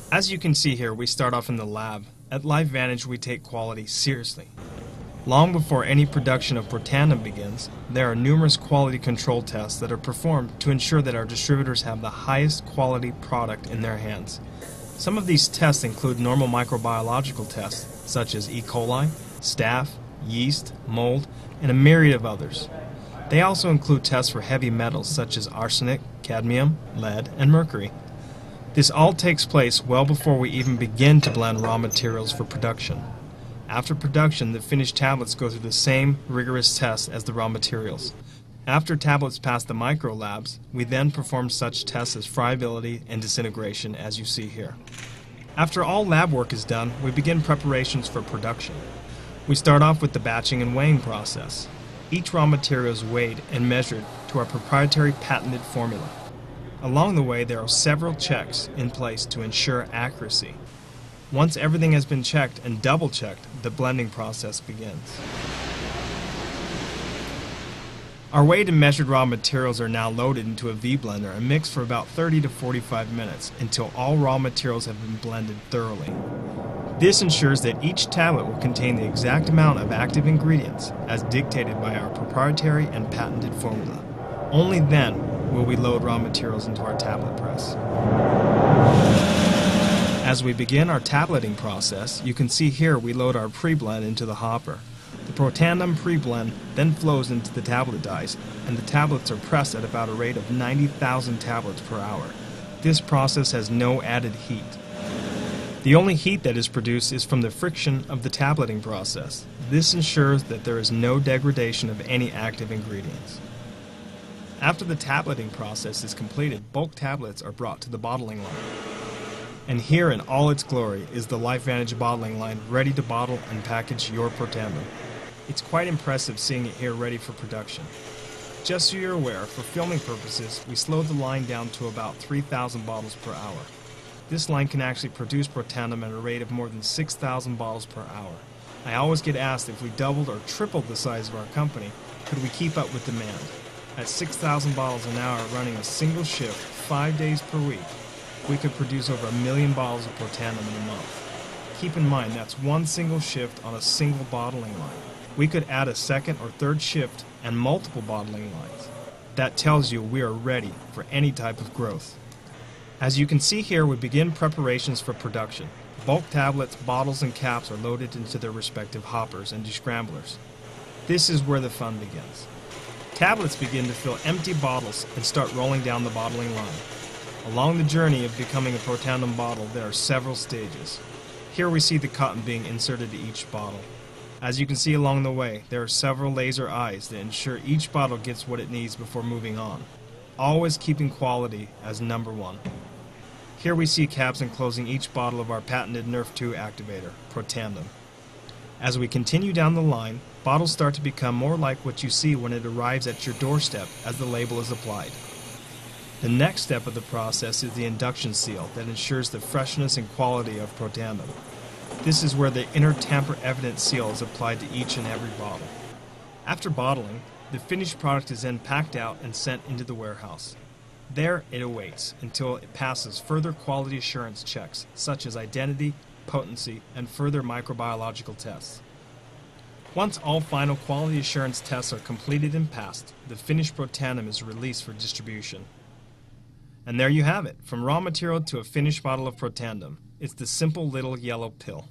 As you can see here, we start off in the lab. At LifeVantage, we take quality seriously. Long before any production of Protandim begins, there are numerous quality control tests that are performed to ensure that our distributors have the highest quality product in their hands. Some of these tests include normal microbiological tests, such as E. coli, staph, yeast, mold, and a myriad of others. They also include tests for heavy metals such as arsenic, cadmium, lead, and mercury. This all takes place well before we even begin to blend raw materials for production. After production, the finished tablets go through the same rigorous tests as the raw materials. After tablets pass the micro labs, we then perform such tests as friability and disintegration, as you see here. After all lab work is done, we begin preparations for production. We start off with the batching and weighing process. Each raw material is weighed and measured to our proprietary patented formula. Along the way, there are several checks in place to ensure accuracy. Once everything has been checked and double-checked, the blending process begins. Our weighed and measured raw materials are now loaded into a V-blender and mixed for about 30 to 45 minutes until all raw materials have been blended thoroughly. This ensures that each tablet will contain the exact amount of active ingredients as dictated by our proprietary and patented formula. Only then will we load raw materials into our tablet press. As we begin our tableting process, you can see here we load our pre-blend into the hopper. The Protandim pre-blend then flows into the tablet dies, and the tablets are pressed at about a rate of 90,000 tablets per hour. This process has no added heat. The only heat that is produced is from the friction of the tableting process. This ensures that there is no degradation of any active ingredients. After the tableting process is completed, bulk tablets are brought to the bottling line. And here in all its glory is the LifeVantage bottling line ready to bottle and package your Protandim. It's quite impressive seeing it here ready for production. Just so you're aware, for filming purposes, we slowed the line down to about 3,000 bottles per hour. This line can actually produce Protandim at a rate of more than 6,000 bottles per hour. I always get asked if we doubled or tripled the size of our company, could we keep up with demand? At 6,000 bottles an hour running a single shift 5 days per week, we could produce over 1 million bottles of Protandim in a month. Keep in mind that's one single shift on a single bottling line. We could add a second or third shift and multiple bottling lines. That tells you we are ready for any type of growth. As you can see here, we begin preparations for production. Bulk tablets, bottles, and caps are loaded into their respective hoppers and descramblers. This is where the fun begins. Tablets begin to fill empty bottles and start rolling down the bottling line. Along the journey of becoming a Protandim bottle, there are several stages. Here we see the cotton being inserted to each bottle. As you can see along the way, there are several laser eyes that ensure each bottle gets what it needs before moving on, always keeping quality as number one. Here we see caps enclosing each bottle of our patented Nerf 2 activator, Protandim. As we continue down the line, bottles start to become more like what you see when it arrives at your doorstep as the label is applied. The next step of the process is the induction seal that ensures the freshness and quality of Protandim. This is where the inner tamper-evident seal is applied to each and every bottle. After bottling, the finished product is then packed out and sent into the warehouse. There it awaits until it passes further quality assurance checks such as identity, potency, and further microbiological tests. Once all final quality assurance tests are completed and passed, the finished Protandim is released for distribution. And there you have it, from raw material to a finished bottle of Protandim. It's the simple little yellow pill.